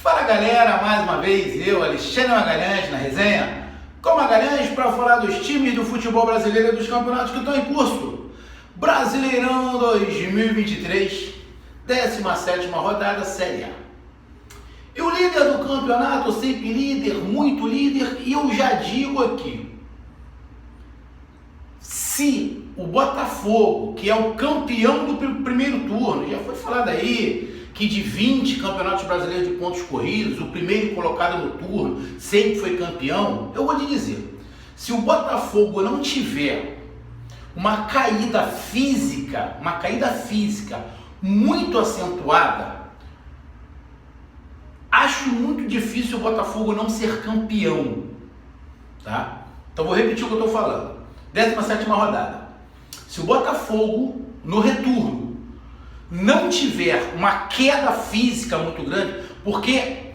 Fala galera, mais uma vez eu, Alexandre Magalhães, na resenha, com Magalhães para falar dos times do futebol brasileiro e dos campeonatos que estão em curso. Brasileirão 2023, 17ª rodada, Série A. E o líder do campeonato, sempre líder, muito líder, e eu já digo aqui, se o Botafogo, que é o campeão do primeiro turno, já foi falado aí, que de 20 campeonatos brasileiros de pontos corridos, o primeiro colocado no turno sempre foi campeão, eu vou te dizer, se o Botafogo não tiver uma caída física muito acentuada, acho muito difícil o Botafogo não ser campeão, tá? Então vou repetir o que eu estou falando. 17ª rodada. Se o Botafogo, no retorno, não tiver uma queda física muito grande, porque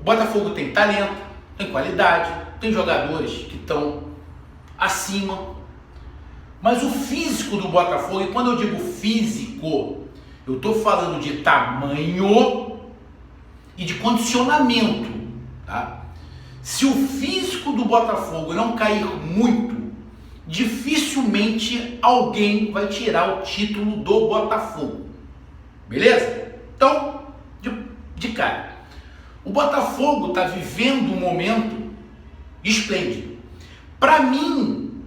o Botafogo tem talento, tem qualidade, tem jogadores que estão acima, mas o físico do Botafogo, e quando eu digo físico, eu estou falando de tamanho e de condicionamento, tá? Se o físico do Botafogo não cair muito, dificilmente alguém vai tirar o título do Botafogo. Beleza? Então, de cara, o Botafogo está vivendo um momento esplêndido. Para mim,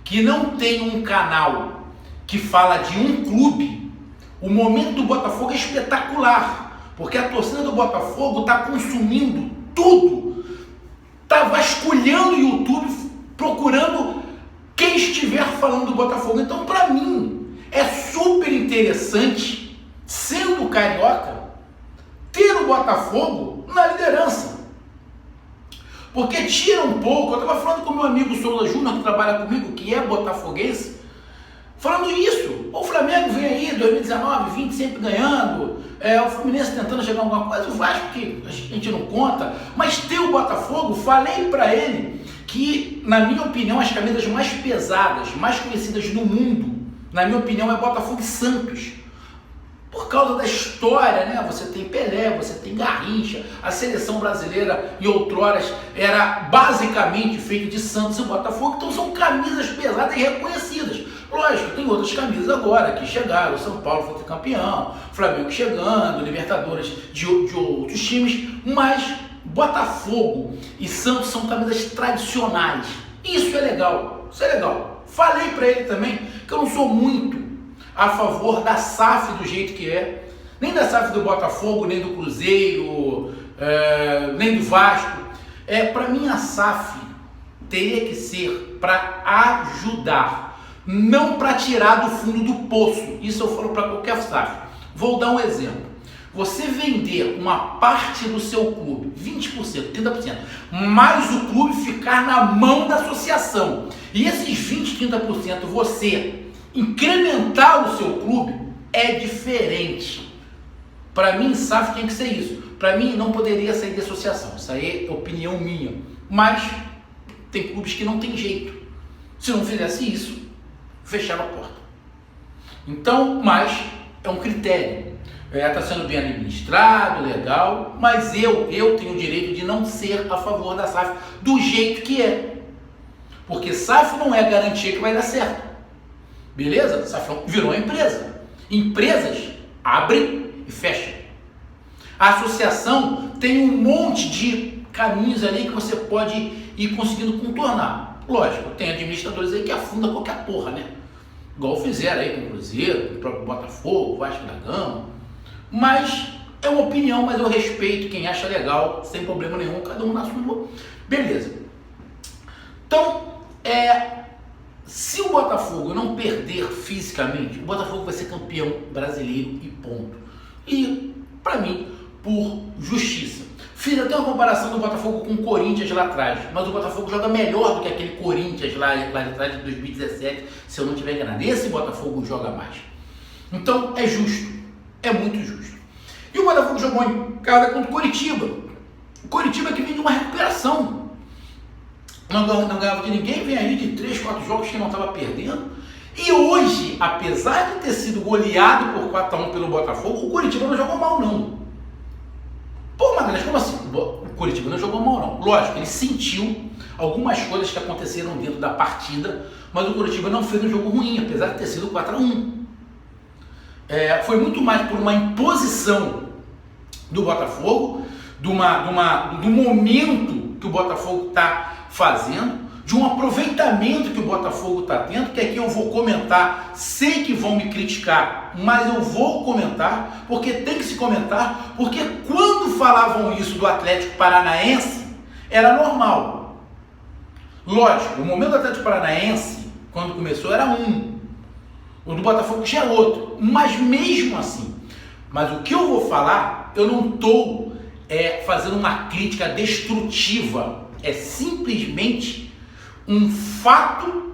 que não tem um canal que fala de um clube, o momento do Botafogo é espetacular, porque a torcida do Botafogo está consumindo tudo, está vasculhando o YouTube, procurando quem estiver falando do Botafogo. Então, para mim, é super interessante, sendo carioca, ter o Botafogo na liderança. Porque tira um pouco, eu estava falando com o meu amigo Souza Júnior, que trabalha comigo, que é botafoguense, falando isso. O Flamengo vem aí, 2019, 20, sempre ganhando, o Fluminense tentando chegar a alguma coisa, o Vasco que a gente não conta, mas ter o Botafogo, falei para ele que, na minha opinião, as camisas mais pesadas, mais conhecidas no mundo, na minha opinião, é Botafogo e Santos. Por causa da história, né? Você tem Pelé, você tem Garrincha, a seleção brasileira em outroras era basicamente feita de Santos e Botafogo, então são camisas pesadas e reconhecidas. Lógico, tem outras camisas agora que chegaram, o São Paulo foi campeão, Flamengo chegando, Libertadores de outros times, mas Botafogo e Santos são camisas tradicionais. Isso é legal, isso é legal. Falei para ele também que eu não sou muito a favor da SAF do jeito que é, nem da SAF do Botafogo, nem do Cruzeiro, nem do Vasco. Para mim a SAF teria que ser para ajudar, não para tirar do fundo do poço. Isso eu falo para qualquer SAF. Vou dar um exemplo. Você vender uma parte do seu clube, 20%, 30%, mas o clube ficar na mão da associação, e esses 20%, 30% você incrementar o seu clube, é diferente. Para mim, SAF tem que ser isso. Para mim, não poderia sair de associação. Isso aí é opinião minha. Mas tem clubes que não tem jeito. Se não fizesse isso, fechava a porta. Então, mas é um critério. Está sendo bem administrado, legal, mas eu tenho o direito de não ser a favor da SAF do jeito que é. Porque SAF não é garantia que vai dar certo. Beleza? SAF virou uma empresa. Empresas abrem e fecham. A associação tem um monte de caminhos ali que você pode ir conseguindo contornar. Lógico, tem administradores aí que afundam qualquer porra, né? Igual fizeram aí com o Cruzeiro, com o próprio Botafogo, Vasco da Gama. Mas é uma opinião, mas eu respeito quem acha legal, sem problema nenhum, cada um na sua. Beleza. Então, se o Botafogo não perder fisicamente, o Botafogo vai ser campeão brasileiro e ponto. E, para mim, por justiça. Fiz até uma comparação do Botafogo com o Corinthians lá atrás, mas o Botafogo joga melhor do que aquele Corinthians lá de trás de 2017, se eu não tiver enganado. Esse Botafogo joga mais. Então, é justo. É muito justo. E o Botafogo jogou em casa contra o Coritiba. O Coritiba que vem de uma recuperação. Não ganhava de ninguém, vem aí de 3, 4 jogos que não estava perdendo. E hoje, apesar de ter sido goleado por 4-1 pelo Botafogo, o Coritiba não jogou mal, não. Pô, Magalhães, como assim? Coritiba não jogou mal não. Lógico, ele sentiu algumas coisas que aconteceram dentro da partida, mas o Coritiba não fez um jogo ruim, apesar de ter sido 4-1. Foi muito mais por uma imposição do Botafogo, do momento que o Botafogo está fazendo, de um aproveitamento que o Botafogo está tendo, que aqui eu vou comentar, sei que vão me criticar, mas eu vou comentar, porque tem que se comentar, porque quando falavam isso do Atlético Paranaense, era normal. Lógico, o momento do Atlético Paranaense, quando começou, era um. O do Botafogo já é outro. Mas mesmo assim, mas o que eu vou falar, eu não estou fazendo uma crítica destrutiva. É simplesmente um fato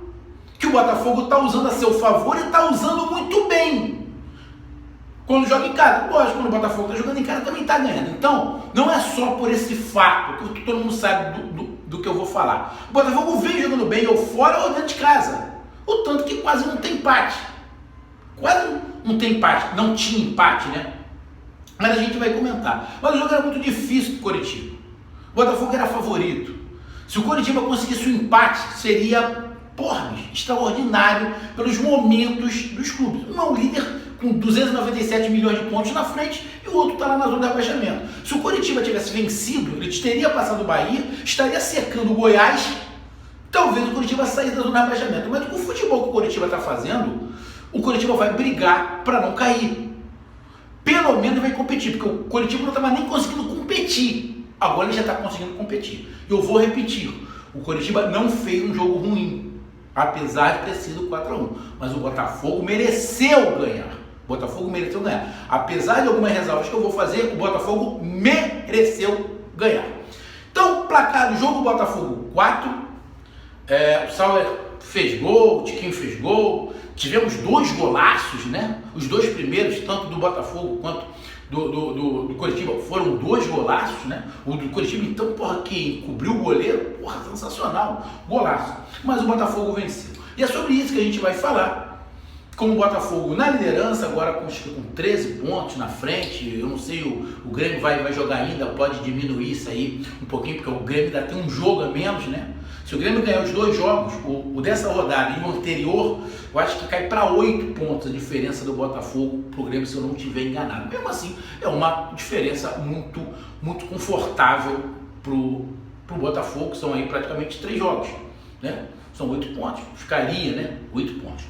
que o Botafogo está usando a seu favor e está usando muito bem. Quando joga em casa, lógico, quando o Botafogo está jogando em casa também está ganhando. Então, não é só por esse fato, que todo mundo sabe do que eu vou falar. O Botafogo vem jogando bem, ou fora ou dentro de casa. O tanto que quase não tem empate. Quase não tem empate, não tinha empate, né? Mas a gente vai comentar. Mas o jogo era muito difícil para o Coritiba. O Botafogo era favorito. Se o Coritiba conseguisse um empate, seria, extraordinário pelos momentos dos clubes. Um é um líder com 297 milhões de pontos na frente e o outro está lá na zona de rebaixamento. Se o Coritiba tivesse vencido, ele teria passado o Bahia, estaria secando o Goiás, talvez o Coritiba saísse da zona de rebaixamento. Mas com o futebol que o Coritiba está fazendo, o Coritiba vai brigar para não cair. Pelo menos vai competir, porque o Coritiba não estava nem conseguindo competir. Agora ele já está conseguindo competir. Eu vou repetir, o Coritiba não fez um jogo ruim, apesar de ter sido 4-1. Mas o Botafogo mereceu ganhar. Apesar de algumas ressalvas que eu vou fazer, o Botafogo mereceu ganhar. Então, placar do jogo, Botafogo 4, o Sauer fez gol, o Tiquinho fez gol, tivemos 2 golaços, né? Os 2 primeiros, tanto do Botafogo quanto do Coritiba, foram 2 golaços, né? O do Coritiba, então, que cobriu o goleiro, sensacional, golaço. Mas o Botafogo venceu. E é sobre isso que a gente vai falar. Com o Botafogo na liderança, agora com 13 pontos na frente, eu não sei, o Grêmio vai jogar ainda, pode diminuir isso aí um pouquinho, porque o Grêmio ainda tem um jogo a menos, né? Se o Grêmio ganhar os 2 jogos, o dessa rodada e o anterior, eu acho que cai para 8 pontos a diferença do Botafogo para o Grêmio, se eu não estiver enganado. Mesmo assim, é uma diferença muito, muito confortável para o Botafogo, que são aí praticamente 3 jogos, né? São 8 pontos, ficaria, né? 8 pontos.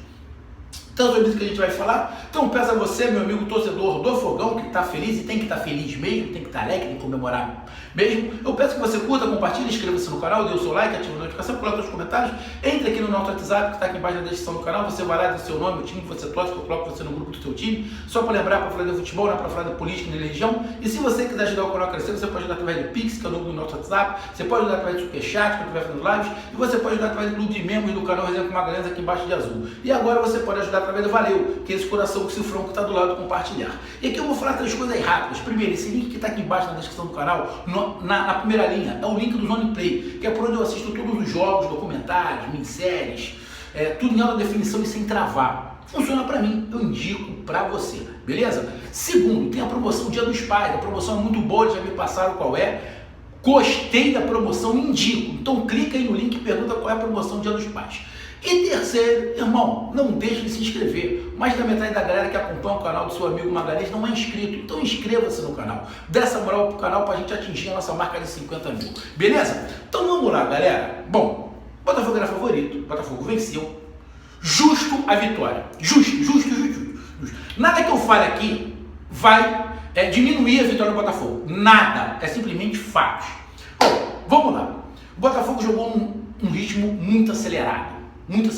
Então, sobre isso que a gente vai falar. Então, peço a você, meu amigo torcedor do Fogão, que está feliz e tem que estar feliz mesmo, tem que estar alegre, tem que comemorar mesmo. Eu peço que você curta, compartilhe, inscreva-se no canal, dê o seu like, ative a notificação, coloque os comentários, entre aqui no nosso WhatsApp, que está aqui embaixo na descrição do canal, você vai lá, diz o seu nome, o time que você torce, que eu coloco você no grupo do seu time, só para lembrar, para falar de futebol, para falar de política, de religião. E se você quiser ajudar o canal a crescer, você pode ajudar através do Pix, que é o nome do nosso WhatsApp, você pode ajudar através do Superchat, que eu estiver fazendo lives, e você pode ajudar através do clube de membros do canal Resenha com Magalhães, aqui embaixo de azul. E agora você pode ajudar através do Valeu, que é esse coração com cifrão que está do lado do compartilhar. E aqui eu vou falar 3 coisas rápidas. Primeiro, esse link que está aqui embaixo na descrição do canal, na primeira linha, é o link do Zone Play, que é por onde eu assisto todos os jogos, documentários, minisséries, tudo em alta definição e sem travar. Funciona para mim, eu indico para você, beleza? Segundo, tem a promoção Dia dos Pais, a promoção é muito boa, já me passaram qual é. Gostei da promoção, indico. Então clica aí no link e pergunta qual é a promoção Dia dos Pais. E terceiro, irmão, não deixe de se inscrever. Mais da metade da galera que acompanha o canal do seu amigo Magalhães não é inscrito. Então inscreva-se no canal. Dê essa moral pro canal pra gente atingir a nossa marca de 50 mil. Beleza? Então vamos lá, galera. Bom, Botafogo era favorito. Botafogo venceu. Justo a vitória. Justo. Nada que eu fale aqui vai diminuir a vitória do Botafogo. Nada. É simplesmente fatos. Bom, vamos lá. O Botafogo jogou num ritmo muito acelerado, indo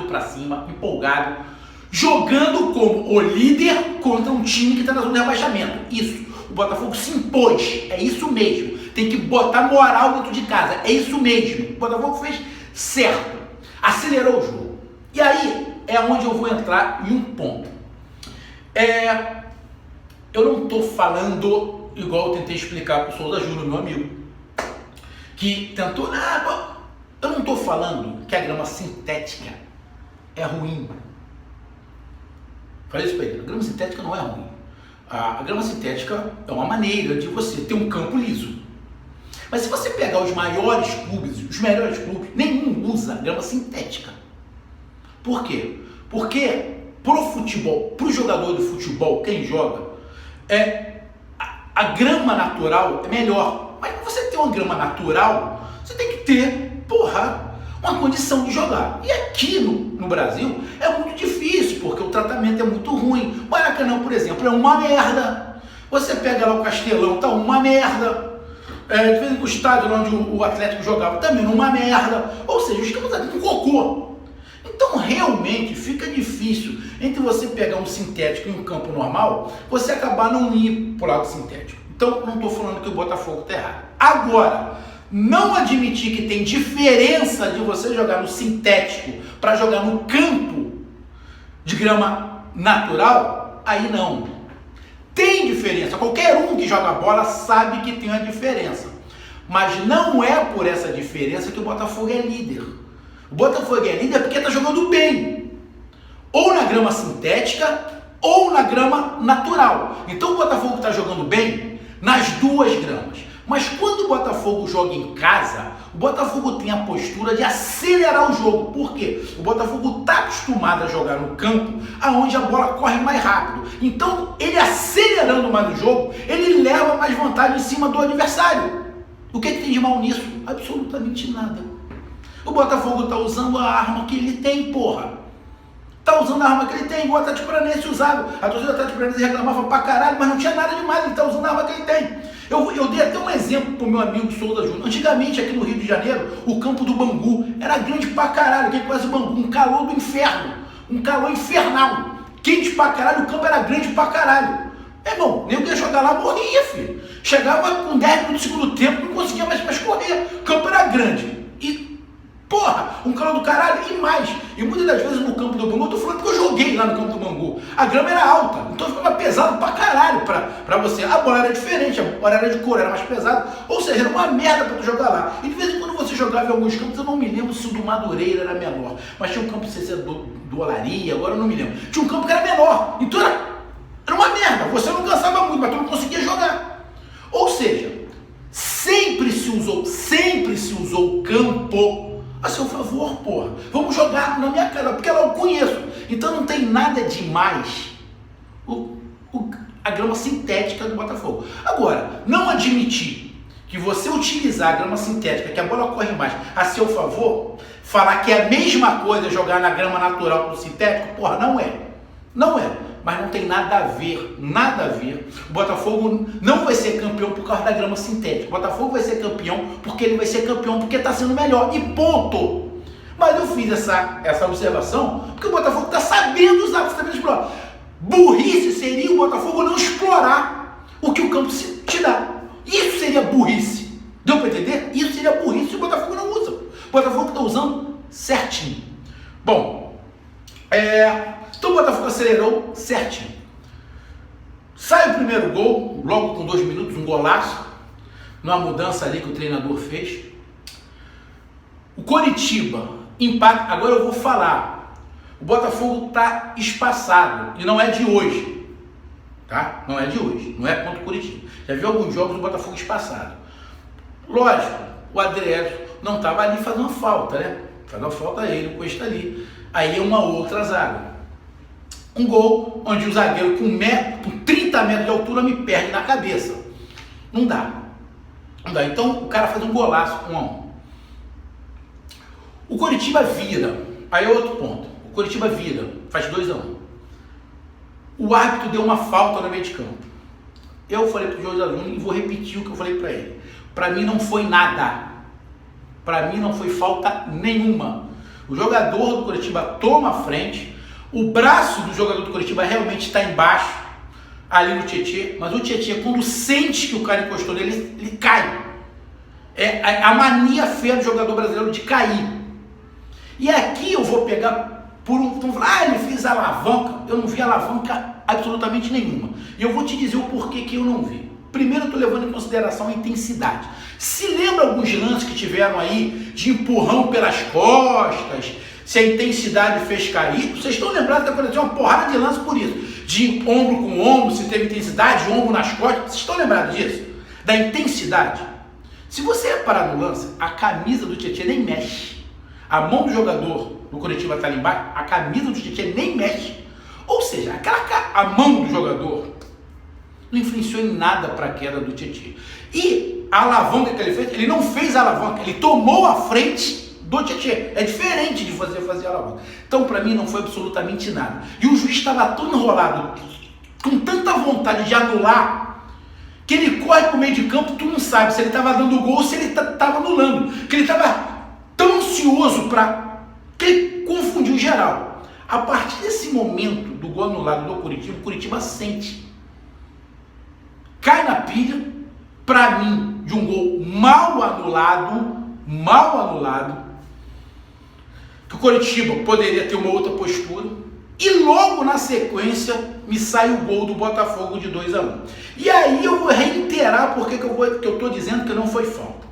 pra cima, empolgado, jogando como o líder contra um time que está na zona de rebaixamento. Isso, o Botafogo se impôs, é isso mesmo, tem que botar moral dentro de casa, é isso mesmo, o Botafogo fez certo, acelerou o jogo. E aí é onde eu vou entrar em um ponto. Eu não estou falando igual eu tentei explicar para o Souza Júnior, meu amigo, que tentou, eu não estou falando que a grama sintética é ruim. Falei isso para ele, a grama sintética não é ruim. A grama sintética é uma maneira de você ter um campo liso. Mas se você pegar os maiores clubes, os melhores clubes, nenhum usa grama sintética. Por quê? Porque pro futebol, pro jogador de futebol, quem joga, a grama natural é melhor. Mas para você ter uma grama natural, você tem que ter, uma condição de jogar. E aqui no Brasil é muito difícil, porque o tratamento é muito ruim. O Maracanã, por exemplo, é uma merda. Você pega lá o Castelão, tá uma merda. De vez em quando o estádio onde o Atlético jogava também uma merda. Ou seja, os campos aqui um cocô. Então realmente fica difícil entre você pegar um sintético em um campo normal, você acabar não ir para o lado sintético. Então não estou falando que o Botafogo está errado. Agora, não admitir que tem diferença de você jogar no sintético para jogar no campo de grama natural, aí não. Tem diferença. Qualquer um que joga bola sabe que tem uma diferença. Mas não é por essa diferença que o Botafogo é líder. O Botafogo é líder porque está jogando bem. Ou na grama sintética, ou na grama natural. Então o Botafogo está jogando bem nas duas gramas. Mas quando o Botafogo joga em casa, o Botafogo tem a postura de acelerar o jogo. Por quê? O Botafogo está acostumado a jogar no campo onde a bola corre mais rápido. Então, ele acelerando mais o jogo, ele leva mais vantagem em cima do adversário. O que tem de mal nisso? Absolutamente nada. O Botafogo está usando a arma que ele tem, Tá usando a arma que ele tem, igual o Atlético Paranaense usava. A torcida do Atlético Paranaense reclamava pra caralho, mas não tinha nada demais, ele tá usando a arma que ele tem. Eu dei até um exemplo pro meu amigo Souza Júnior. Antigamente, aqui no Rio de Janeiro, o campo do Bangu era grande pra caralho. Quem conhece o Bangu? Um calor do inferno. Um calor infernal. Quente pra caralho, o campo era grande pra caralho. Irmão, nem ia jogar lá, morria, filho. Chegava com 10 minutos do segundo tempo, não conseguia mais correr. O campo era grande. Um calor do caralho e mais. E muitas das vezes no campo do Bangu, eu tô falando que eu joguei lá no campo do Bangu. A grama era alta, então ficava pesado pra caralho pra você. A bola era diferente, a bola era de cor, era mais pesada. Ou seja, era uma merda pra tu jogar lá. E de vez em quando você jogava em alguns campos, eu não me lembro se o do Madureira era menor. Mas tinha um campo do Olaria, agora eu não me lembro. Tinha um campo que era menor. Então era uma merda. Você não cansava muito, mas tu não conseguia jogar. Ou seja, sempre se usou o campo a seu favor, Vamos jogar na minha cara, porque ela eu conheço. Então não tem nada demais a grama sintética do Botafogo. Agora, não admitir que você utilizar a grama sintética, que a bola corre mais, a seu favor, falar que é a mesma coisa jogar na grama natural do sintético, não é. Não é. Mas não tem nada a ver. O Botafogo não vai ser campeão por causa da grama sintética. O Botafogo vai ser campeão porque ele vai ser campeão porque está sendo melhor. E ponto. Mas eu fiz essa observação porque o Botafogo está sabendo usar, está sabendo explorar. Burrice seria o Botafogo não explorar o que o campo te dá. Isso seria burrice. Deu para entender? Isso seria burrice se o Botafogo não usa. O Botafogo está usando certinho. Bom, então o Botafogo acelerou certinho. Sai o primeiro gol, logo com 2 minutos, um golaço, numa mudança ali que o treinador fez. O Coritiba empata. Agora eu vou falar. O Botafogo está espaçado e não é de hoje, tá? Não é de hoje, não é contra o Coritiba. Já vi alguns jogos do Botafogo espaçado. Lógico, o Adriano não estava ali fazendo falta, né? Fazendo falta ele, o Cuesta ali. Aí é uma outra zaga. Um gol onde o zagueiro com 30 metros de altura me perde na cabeça. Não dá. Então o cara faz um golaço 1-1. O Coritiba vira. Aí é outro ponto. O Coritiba vira, faz 2-1. O árbitro deu uma falta no meio de campo. Eu falei pro José Júnior e vou repetir o que eu falei para ele. Para mim não foi nada. Para mim não foi falta nenhuma. O jogador do Coritiba toma a frente. O braço do jogador do Coritiba realmente está embaixo, ali no Tietê, mas o Tietê, quando sente que o cara encostou nele, ele cai. É a mania feia do jogador brasileiro de cair. E aqui eu vou pegar vão falar, ele fez alavanca. Eu não vi alavanca absolutamente nenhuma. E eu vou te dizer o porquê que eu não vi. Primeiro eu estou levando em consideração a intensidade. Se lembra alguns lances que tiveram aí de empurrão pelas costas, se a intensidade fez cair, vocês estão lembrados que aconteceu uma porrada de lance por isso. De ombro com ombro, se teve intensidade, ombro nas costas, vocês estão lembrados disso? Da intensidade. Se você reparar no lance, a camisa do Tietchan nem mexe. A mão do jogador do Coritiba está ali embaixo, a camisa do Tietchan nem mexe. Ou seja, a mão do jogador não influenciou em nada para a queda do Tietchan. E a alavanca que ele fez, ele não fez a alavanca, ele tomou a frente do Tietchan. É diferente de fazer a alavanca. Então, para mim, não foi absolutamente nada. E o juiz estava tão enrolado, com tanta vontade de anular, que ele corre para o meio de campo, tu não sabe se ele estava dando gol ou se ele estava anulando. Que ele estava tão ansioso que ele confundiu geral. A partir desse momento do gol anulado do Coritiba, o Coritiba sente. Cai na pilha, para mim, de um gol mal anulado, que o Coritiba poderia ter uma outra postura. E logo na sequência me sai o gol do Botafogo de 2-1. E aí eu vou reiterar porque que eu estou dizendo que não foi falta.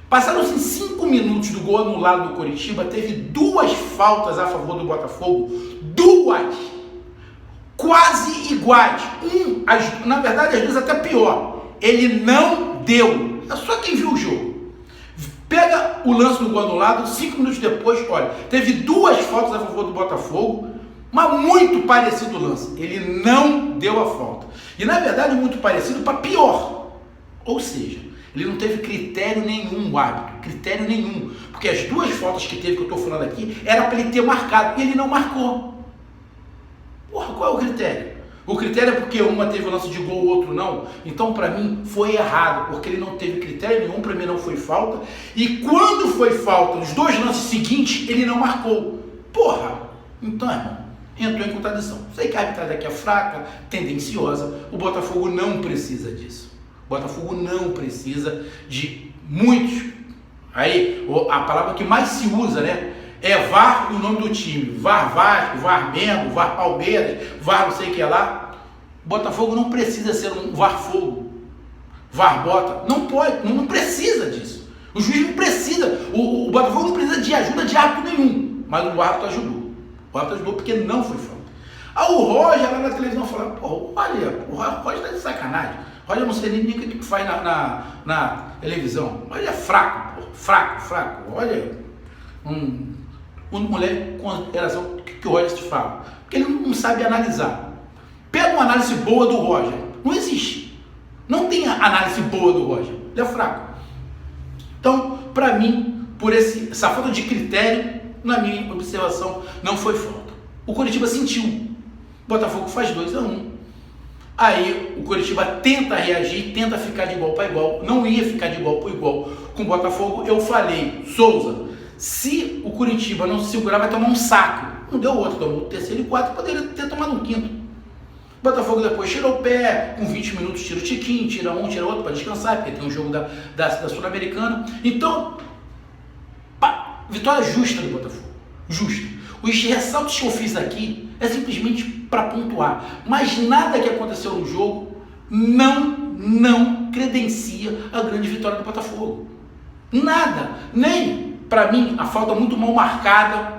Passaram-se 5 minutos do gol anulado do Coritiba, teve 2 faltas a favor do Botafogo, 2 quase iguais. Na verdade, as 2 até pior. Ele não deu. É só quem viu o jogo. Pega o lance do gol anulado, 5 minutos depois, olha, teve 2 faltas a favor do Botafogo, mas muito parecido o lance. Ele não deu a falta. E na verdade muito parecido para pior. Ou seja, ele não teve critério nenhum, o árbitro. Critério nenhum. Porque as 2 faltas que teve, que eu estou falando aqui, era para ele ter marcado. E ele não marcou. Porra, qual é o critério? O critério é porque uma teve o lance de gol, o outro não. Então, para mim, foi errado. Porque ele não teve critério nenhum, para mim não foi falta. E quando foi falta, nos 2 lances seguintes, ele não marcou. Porra, então, irmão, entrou em contradição. Sei que a arbitragem aqui é fraca, tendenciosa. O Botafogo não precisa disso. O Botafogo não precisa de muitos. Aí, a palavra que mais se usa, né? É VAR e o nome do time. VAR Vasco, VAR Mengo, VAR Palmeiras, VAR não sei o que lá. O Botafogo não precisa ser um VAR Fogo. VAR Bota. Não pode, não precisa disso. O juiz não precisa. O Botafogo não precisa de ajuda de árbitro nenhum. Mas o árbitro ajudou. O árbitro ajudou porque não foi falta. Aí o Roger lá na televisão falou, olha, o Roger tá de sacanagem. O Roger não sei nem o que faz na televisão. Olha, é fraco, porra. Fraco. Olha, uma mulher com relação ao que o Roger te fala. Porque ele não sabe analisar. Pega uma análise boa do Roger. Não existe. Não tem análise boa do Roger. Ele é fraco. Então, para mim, por essa falta de critério, na minha observação, não foi falta. O Coritiba sentiu. O Botafogo faz 2-1. Aí o Coritiba tenta reagir, tenta ficar de igual para igual. Não ia ficar de igual para igual com o Botafogo. Eu falei, Souza, se o Coritiba não se segurar, vai tomar um saco. Não deu outro, tomou o 3º e 4º, poderia ter tomado um 5º. O Botafogo depois tirou o pé, com 20 minutos tira o tiquinho, tira um, tira outro para descansar, porque tem um jogo da Sul-Americana. Então, vitória justa do Botafogo. Justa. Os ressaltos que eu fiz aqui é simplesmente para pontuar. Mas nada que aconteceu no jogo não credencia a grande vitória do Botafogo. Nada. Nem, para mim, a falta muito mal marcada.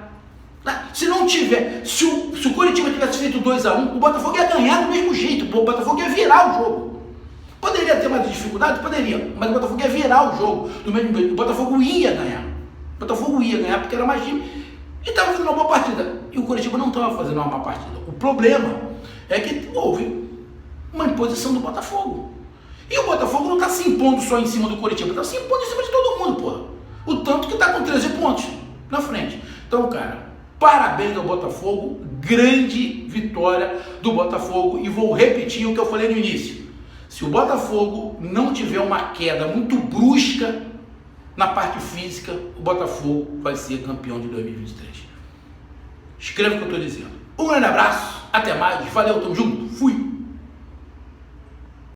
Se não tiver, se o Coritiba tivesse feito 2-1, o Botafogo ia ganhar do mesmo jeito. O Botafogo ia virar o jogo. Poderia ter mais dificuldade? Poderia. Mas o Botafogo ia virar o jogo do mesmo jeito. O Botafogo ia ganhar. O Botafogo ia ganhar porque era mais time e estava fazendo uma boa partida. E o Coritiba não estava fazendo uma má partida. O problema é que houve uma imposição do Botafogo. E o Botafogo não está se impondo só em cima do Coritiba, está se impondo em cima de todo mundo, porra. O tanto que está com 13 pontos na frente. Então, cara, parabéns ao Botafogo, grande vitória do Botafogo. E vou repetir o que eu falei no início. Se o Botafogo não tiver uma queda muito brusca na parte física, o Botafogo vai ser campeão de 2023. Escreva o que eu estou dizendo. Um grande abraço, até mais, valeu, tamo junto, fui!